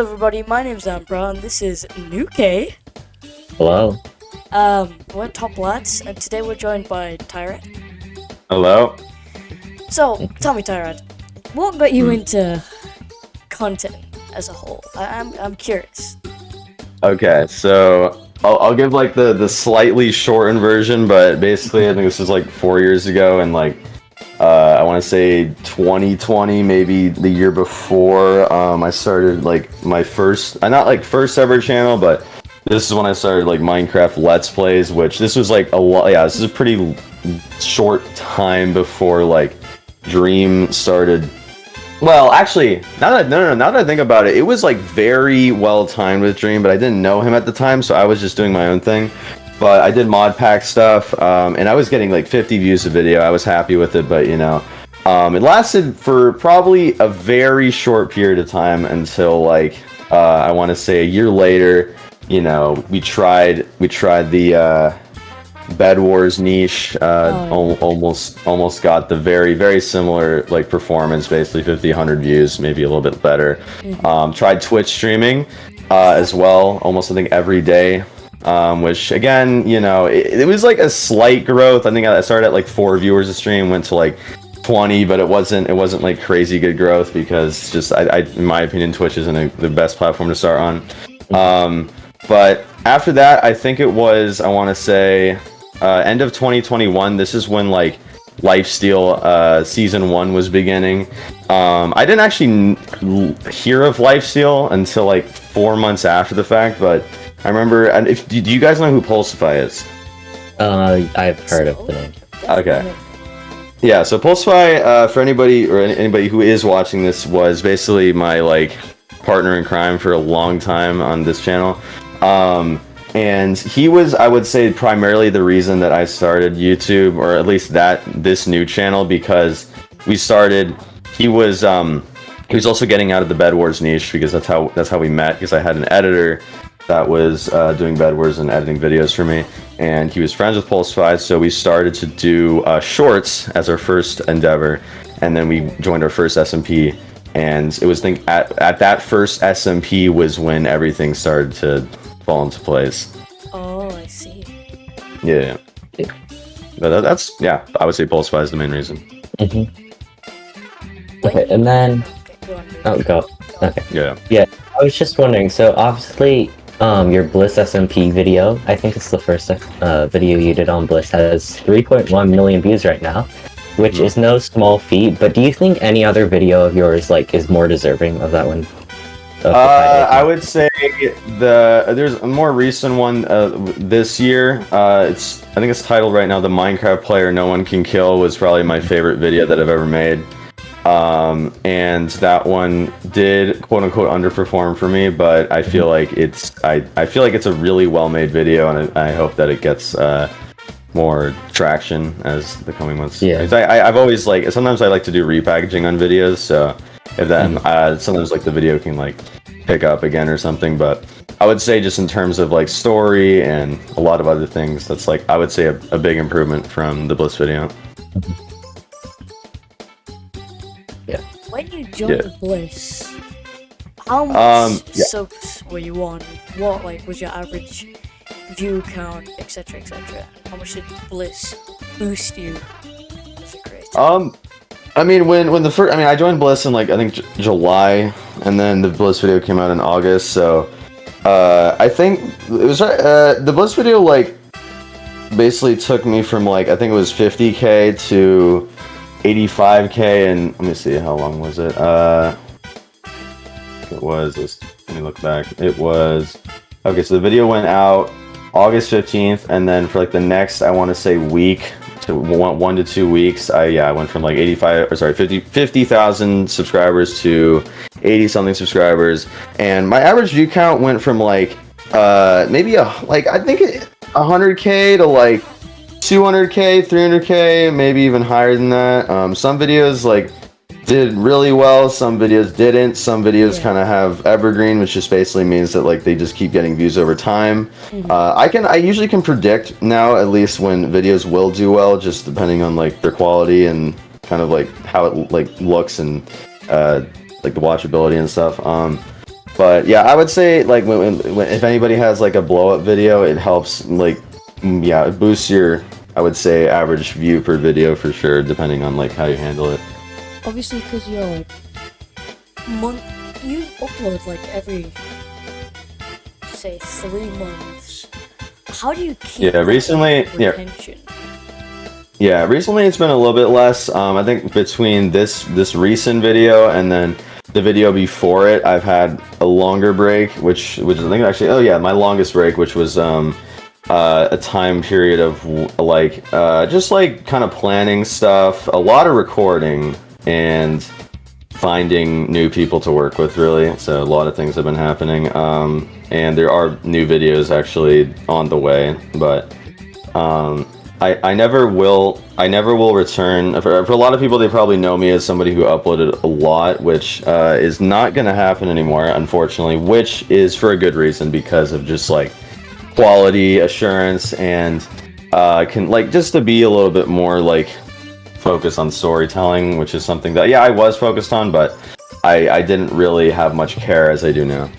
everybody, my name's Ambra, and this is Nuke. Hello. We're TopLads, and today we're joined by Tyrad. Hello. So, tell me, Tyrad, what got you into content as a whole? I'm curious. Okay, so I'll give like the slightly shortened version, but basically I think this was like 4 years ago, and like I want to say 2020, maybe the year before. I started like my first, not like first ever channel, but this is when I started like Minecraft Let's Plays, which this was like a lot. Yeah, this is a pretty short time before like Dream started. Well, actually, now that I think about it, it was like very well timed with Dream, but I didn't know him at the time, so I was just doing my own thing. But I did mod pack stuff, and I was getting like 50 views a video. I was happy with it, but you know, it lasted for probably a very short period of time until like I want to say a year later. You know, we tried the Bed Wars niche. Almost got the very similar like performance, basically 50, 100 views, maybe a little bit better. Tried Twitch streaming as well, almost I think every day. Which again, you know, it was like a slight growth. I think I started at like 4 viewers a stream, went to like 20, but it wasn't like crazy good growth because just I in my opinion, Twitch isn't the best platform to start on. But after that, I think it was, I want to say, end of 2021. This is when like Lifesteal season 1 was beginning. I didn't actually hear of Lifesteal until like 4 months after the fact, but I remember. And do you guys know who Pulsify is? I've heard of the name. Okay. Yeah, so Pulsify, for anybody who is watching this, was basically my like partner in crime for a long time on this channel. And he was, I would say, primarily the reason that I started YouTube, or at least this new channel, because he was also getting out of the Bed Wars niche, because that's how we met, because I had an editor that was doing Bed Wars and editing videos for me, and he was friends with Pulsify, so we started to do shorts as our first endeavor, and then we joined our first SMP, and it was at that first SMP was when everything started to fall into place. Oh, I see. Yeah. But that's, yeah, I would say Pulsify is the main reason. Okay, and then go. Okay. Yeah. I was just wondering. So obviously, your Bliss SMP video, I think it's the first video you did on Bliss, has 3.1 million views right now, which is no small feat. But do you think any other video of yours like is more deserving of that one? I would say there's a more recent one this year. I think it's titled right now, "The Minecraft Player No One Can Kill," was probably my favorite video that I've ever made. And that one did quote unquote underperform for me, but I feel like it's a really well made video, and I hope that it gets more traction as the coming months. Yeah. I've always like, sometimes I like to do repackaging on videos, so if then sometimes like the video can like pick up again or something. But I would say just in terms of like story and a lot of other things, that's like, I would say a big improvement from the Bliss video. Yeah. When you joined Bliss, how much subs were you on? What like was your average view count, etc., etc.? How much did Bliss boost you as a creator? I mean, when the first, I joined Bliss in like, I think July, and then the Bliss video came out in August, so I think it was the Bliss video like basically took me from like, I think it was 50k to 85k, and let me see, how long was it? Let me look back. It was, okay, so the video went out August 15th, and then for like the next, I want to say week, to 1 to 2 weeks, I went from like 50,000 subscribers to 80 something subscribers, and my average view count went from like maybe I think 100k to like 200k, 300k, maybe even higher than that. Some videos like did really well, some videos didn't. Some videos kind of have evergreen, which just basically means that like they just keep getting views over time. I usually can predict now, at least, when videos will do well, just depending on like their quality and kind of like how it like looks and like the watchability and stuff. But yeah, I would say like if anybody has like a blow up video, it helps like yeah, it boosts your, I would say, average view per video for sure, depending on like how you handle it. Obviously, because you're like you upload like every say 3 months. How do you keep recently retention? Yeah, recently it's been a little bit less. I think between this recent video and then the video before it, I've had a longer break, which I think actually, my longest break, which was a time period of like just like kind of planning stuff, a lot of recording, and finding new people to work with, really. So a lot of things have been happening, and there are new videos actually on the way, but I never will return. For a lot of people, they probably know me as somebody who uploaded a lot, which is not going to happen anymore, unfortunately, which is for a good reason, because of just like quality assurance and can like just to be a little bit more like focus on storytelling, which is something that I was focused on, but I didn't really have much care as I do now.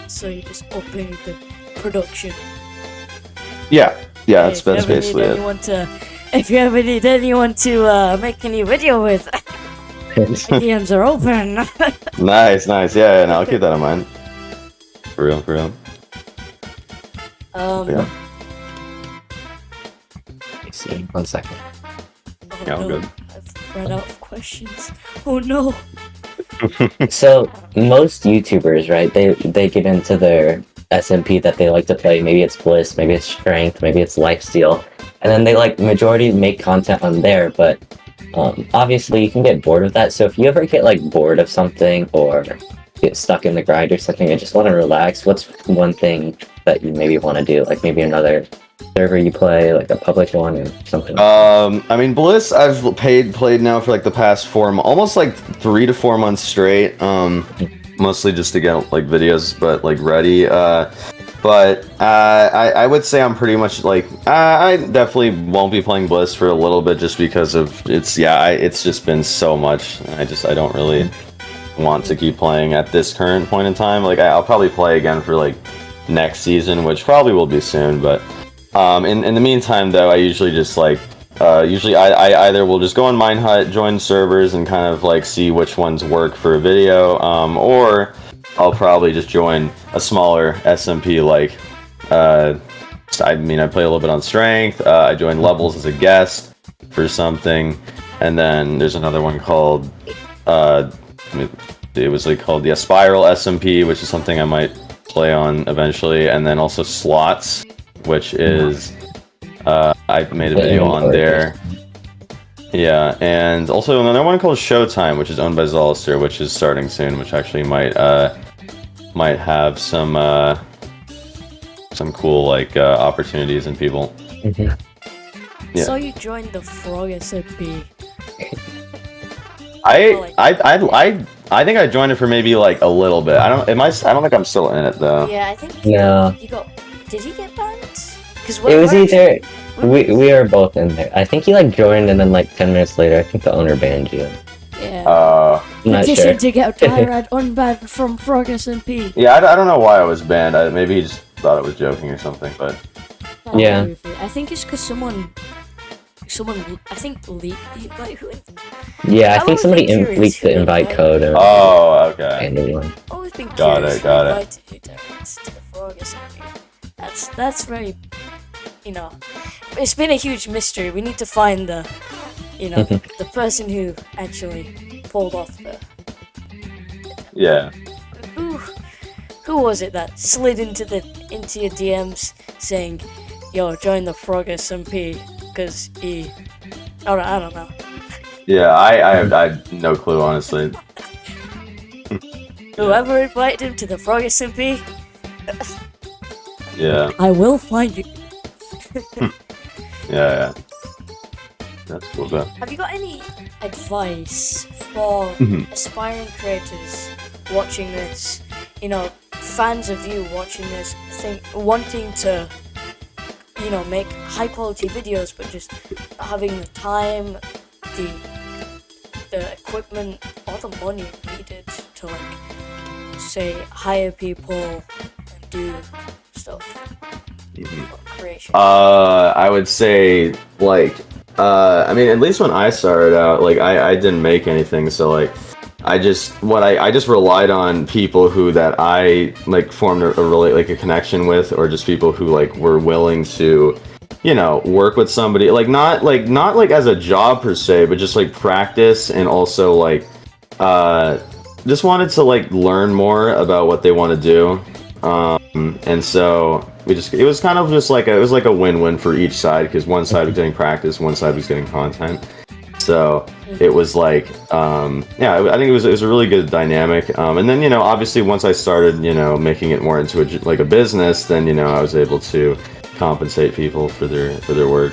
So you're just upping the production. Yeah, that's basically it. If you ever need anyone to make a new video with, DMs are open. Nice, yeah, no, I'll keep that in mind. For real. Let's see, 1 second. Oh, yeah, I'm no. good. I've run out of questions. Oh no. So most YouTubers, right? They get into their SMP that they like to play. Maybe it's Bliss, maybe it's Strength, maybe it's Lifesteal, and then they like majority make content on there. But obviously you can get bored of that. So if you ever get like bored of something or get stuck in the grind or something and just want to relax, what's one thing that you maybe want to do? Like maybe another server you play, like a public one or something? I mean, Bliss, I've played now for like the past almost like 3 to 4 months straight. Mostly just to get like videos, but like ready. But I would say I'm pretty much like I definitely won't be playing Bliss for a little bit, just because of it's just been so much. I don't really want to keep playing at this current point in time. Like I'll probably play again for like next season, which probably will be soon, but in the meantime though, I usually just like usually I either will just go on Minehut, join servers, and kind of like see which ones work for a video, or I'll probably just join a smaller SMP. Like I mean, I play a little bit on Strength. I joined Levels as a guest for something, and then there's another one called it was like called the Spiral SMP, which is something I might play on eventually, and then also Slots, which is I made a video on there. Yeah, and also another one called Showtime, which is owned by Zolister, which is starting soon, which actually might have some cool like opportunities and people. Yeah. So you joined the Frog SMP. I think I joined it for maybe like a little bit. I don't think I'm still in it though. Yeah, I think you got. Did he get banned? Because it was either we were both in there. I think he like joined, and then like 10 minutes later, I think the owner banned you. Yeah. I'm not Petition sure. to get Tyrad unbanned from Frog SMP. Yeah, I don't know why I was banned. Maybe he just thought I was joking or something, but yeah. I think it's because someone I think leaked the invite. Yeah, I think somebody leaked the invite code. Oh, okay. Always been got it. To the Frog SMP. That's very, it's been a huge mystery. We need to find the the person who actually pulled off the. Yeah. Who was it that slid into your DMs saying, "Yo, join the Frog SMP"? Because he, I don't know. Yeah, I have no clue, honestly. Whoever invited him to the Frog SMP. Yeah. I will find you. Yeah. That's cool, though. Have you got any advice for aspiring creators watching this? Fans of you watching this, wanting to, make high quality videos, but just not having the time, the equipment, or the money needed to say hire people and do stuff for creation? I would say like I mean, at least when I started out, like I didn't make anything, so like I just relied on people who that I like formed a connection with, or just people who like were willing to, you know, work with somebody, like not like as a job per se, but just like practice, and also like just wanted to like learn more about what they want to do. And so it was kind of just like it was like a win-win for each side, because one side was getting practice, one side was getting content. So it was like, yeah, I think it was a really good dynamic. And then, you know, obviously once I started, you know, making it more into a business, then, you know, I was able to compensate people for their work.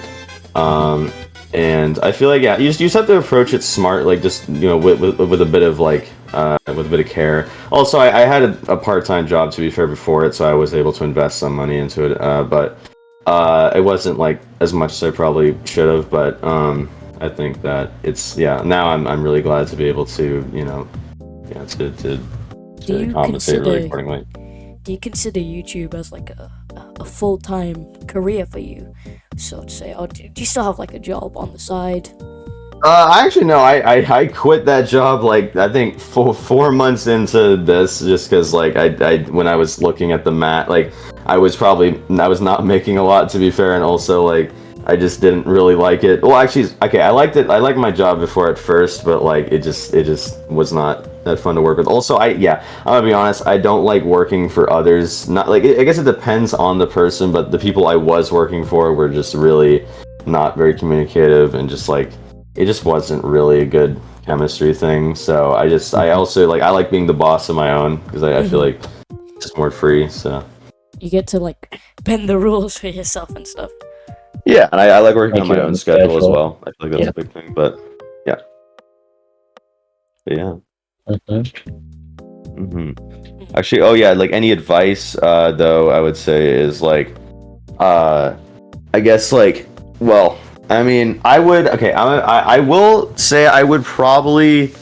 And I feel like, yeah, you just have to approach it smart, like just, you know, with a bit of like, with a bit of care. Also, I had a part-time job, to be fair, before it, so I was able to invest some money into it. But it wasn't like as much as I probably should have. But I think that now I'm really glad to be able to, you know, yeah, to compensate really accordingly. Do you consider YouTube as like a full-time career for you, so to say, or do you still have like a job on the side? Actually, no. I quit that job like I think 4 months into this, just because like I when I was looking at the like I was not making a lot, to be fair, and also like I just didn't really like it. Well, actually, okay, I liked it. I liked my job before at first, but like it just was not that fun to work with. Also, I'm gonna be honest, I don't like working for others. Not like, I guess it depends on the person, but the people I was working for were just really not very communicative, and just like it just wasn't really a good chemistry thing. So I also like, I like being the boss of my own, because I feel like it's just more free. So you get to like bend the rules for yourself and stuff. Yeah, and I like working on my own schedule as well. I feel like that's a big thing, but yeah. But yeah. Actually, oh yeah, like any advice, though, I would say is like, I guess like, well, I mean, I will say I would probably,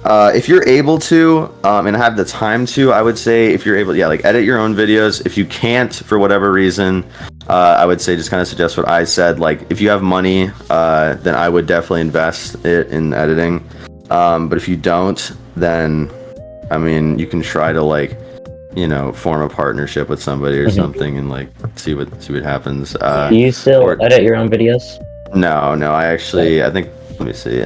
if you're able to, and have the time to, I would say if you're able, like edit your own videos. If you can't, for whatever reason, I would say just kind of suggest what I said. Like if you have money, then I would definitely invest it in editing. But if you don't, then, I mean, you can try to like, you know, form a partnership with somebody or something, and like see what happens. Do you still edit your own videos? No, I actually, I think, let me see.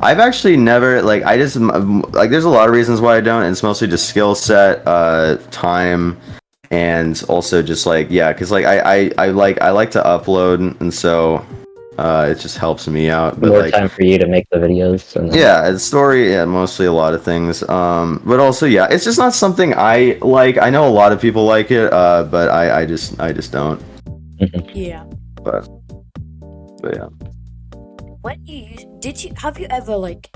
I've actually never, like, I just, like, there's a lot of reasons why I don't, and it's mostly just skill set, time, and also just, like, yeah, because, like, I like to upload, and so, it just helps me out. But, more like, time for you to make the videos. And yeah, it's story, mostly a lot of things, but also, yeah, it's just not something I like. I know a lot of people like it, but I just don't. Yeah. But yeah. When have you ever, like,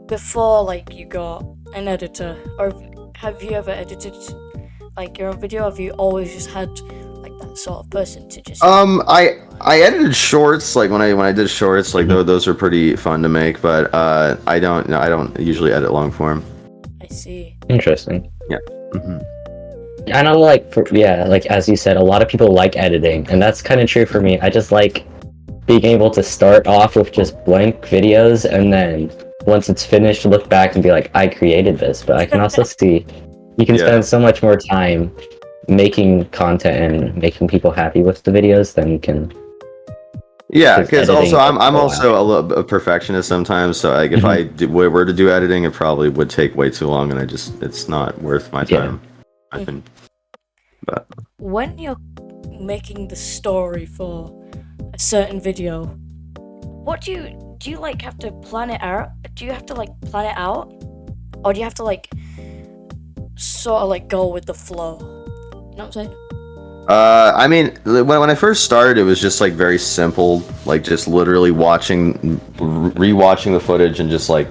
before, like, you got an editor, or have you ever edited, like, your own video? Have you always just had, like, that sort of person to just... I edited shorts, like, when I did shorts, like, those are pretty fun to make, but, I don't usually edit long form. I see. Interesting. Yeah. I know, like, like, as you said, a lot of people like editing, and that's kind of true for me. I just like being able to start off with just blank videos, and then once it's finished, look back and be like, I created this. But I can also see you can spend so much more time making content and making people happy with the videos than you can. Yeah, because also I'm also a perfectionist sometimes, so like if I were to do editing, it probably would take way too long, and it's not worth my time, I think. But when you're making the story for a certain video, what do you like have to plan it out? Do you have to like plan it out, or do you have to like sort of like go with the flow? You know what I'm saying? I mean, when I first started, it was just like very simple, like just literally rewatching the footage and just like,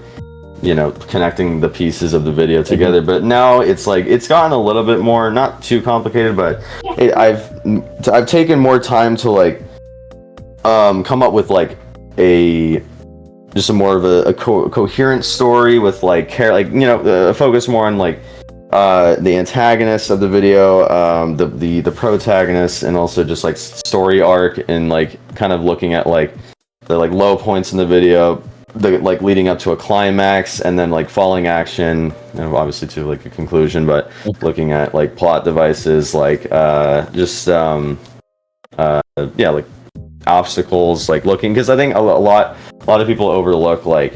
you know, connecting the pieces of the video together. But now it's like, it's gotten a little bit more, not too complicated, but I've taken more time to like come up with like a just a more of a coherent story with like focus more on like the antagonist of the video, the protagonist, and also just like story arc, and like kind of looking at like the like low points in the video, the like leading up to a climax, and then like falling action, and obviously to like a conclusion, but looking at like plot devices, like like obstacles, like looking, because I think a lot of people overlook like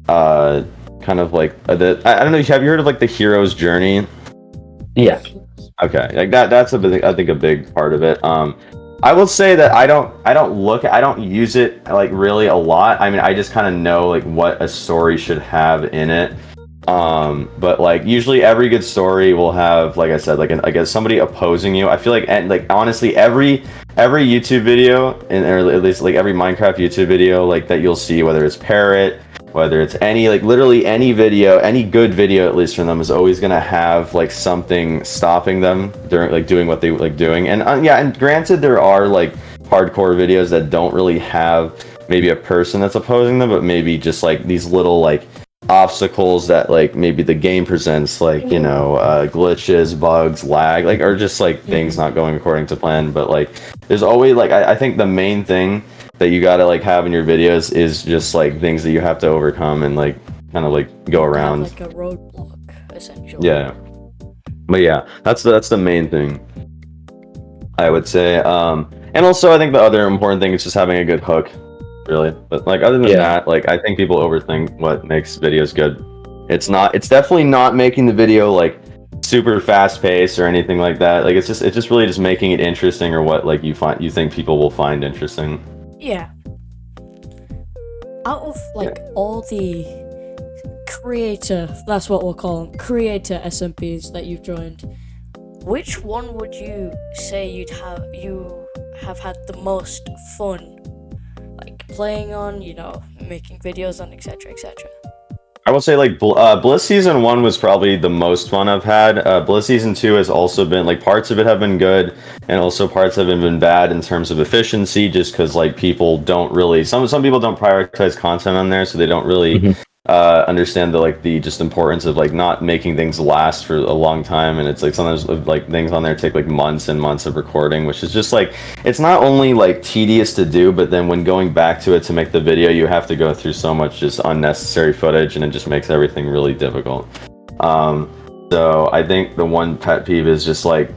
kind of like I don't know, have you heard of like the hero's journey? Yeah. Okay, like that's I think a big part of it. I will say that I don't use it like really a lot. I mean, I just kind of know like what a story should have in it. But like usually every good story will have, like I said, like I guess somebody opposing you. I feel like, and like honestly, every YouTube video, or at least like every Minecraft YouTube video, like that you'll see, whether it's Parrot, whether it's any, like literally any video, any good video at least from them, is always gonna have like something stopping them during like doing what they like doing. And and granted, there are like hardcore videos that don't really have maybe a person that's opposing them, but maybe just like these little like obstacles that like maybe the game presents, like glitches, bugs, lag, like, or just like things not going according to plan. But like there's always like I think the main thing that you gotta like have in your videos is just like things that you have to overcome and like kind of like go around, like a roadblock essentially. Yeah, but yeah, that's the main thing I would say. And also I think the other important thing is just having a good hook, really. But like other than that, like I think people overthink what makes videos good. It's definitely not making the video like super fast paced or anything like that. Like it's just really just making it interesting, or what like you think people will find interesting. Yeah. Out of like all the creator, that's what we'll call them, creator SMPs that you've joined, which one would you say you have had the most fun like playing on, making videos on, etc, etc? I will say like Bliss Season 1 was probably the most fun I've had. Bliss Season 2 has also been like, parts of it have been good, and also parts have been bad in terms of efficiency, just because like people don't really, some people don't prioritize content on there, so they don't really understand the just importance of like not making things last for a long time. And it's like sometimes like things on there take like months and months of recording, which is just like, it's not only like tedious to do, but then when going back to it to make the video, you have to go through so much just unnecessary footage, and it just makes everything really difficult. So I think the one pet peeve is just like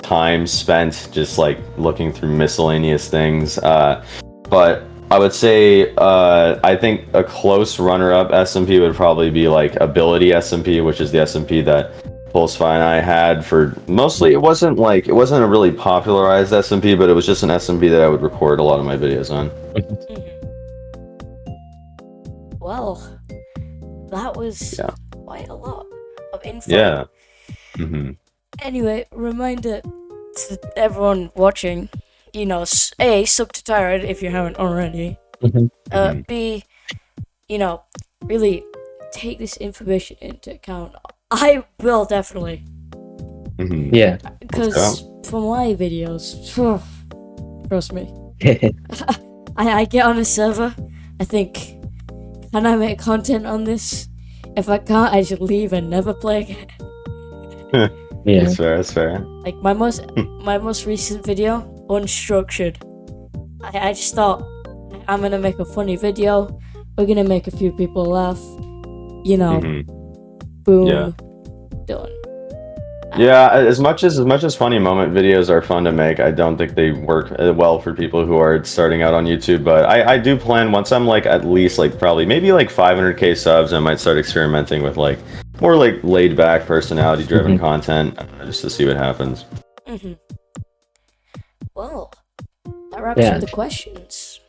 time spent just like looking through miscellaneous things. But I would say I think a close runner-up SMP would probably be like Ability SMP, which is the SMP that Pulsefy and I had for mostly. It wasn't a really popularized SMP, but it was just an SMP that I would record a lot of my videos on. Well, that was quite a lot of info. Yeah. Anyway, reminder to everyone watching, A, sub to Tyrant if you haven't already. B, really take this information into account. I will definitely. Yeah. Because for my videos, trust me, I get on a server, I think, can I make content on this? If I can't, I should leave and never play again. Yeah. That's fair. Like my most recent video, Unstructured. I just thought, I'm gonna make a funny video. We're gonna make a few people laugh. Boom, done. Yeah, as much as funny moment videos are fun to make, I don't think they work well for people who are starting out on YouTube. But I do plan, once I'm like at least like probably maybe like 500k subs, I might start experimenting with like more like laid back, personality driven content, just to see what happens. Well, that wraps up the questions.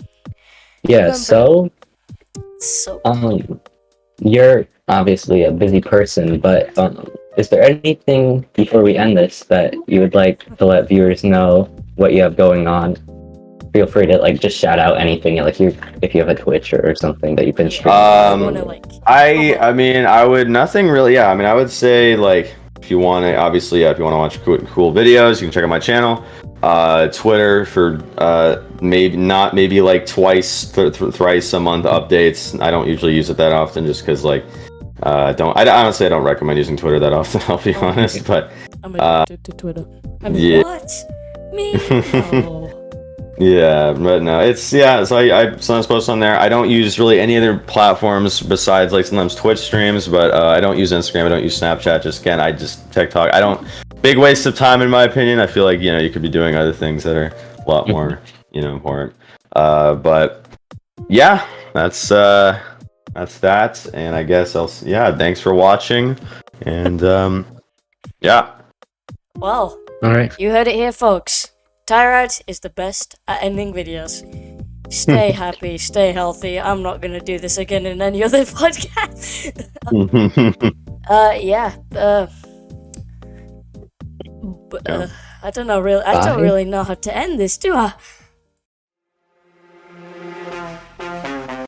Yeah. So you're obviously a busy person, but is there anything before we end this that you would like to let viewers know what you have going on? Feel free to like just shout out anything, like if you have a Twitch or something that you've been streaming. I mean, I would nothing really. Yeah, I mean, I would say like if you want to, obviously, if you want to watch cool videos, you can check out my channel. Twitter for maybe like twice, thrice a month updates. I don't usually use it that often, just because like honestly I don't recommend using Twitter that often. I'll be honest, but I'm addicted to Twitter. I mean, yeah. what? Me? No. Yeah, but no, it's so I sometimes post on there. I don't use really any other platforms besides like sometimes Twitch streams, but I don't use Instagram, I don't use Snapchat. I just TikTok. I don't. Big waste of time in my opinion. I feel like you could be doing other things that are a lot more important. But yeah, that's that. And I guess thanks for watching. And yeah. Well, all right. You heard it here, folks. Tyrad is the best at ending videos. Stay happy, stay healthy. I'm not gonna do this again in any other podcast. I don't know really. I don't really know how to end this, do I?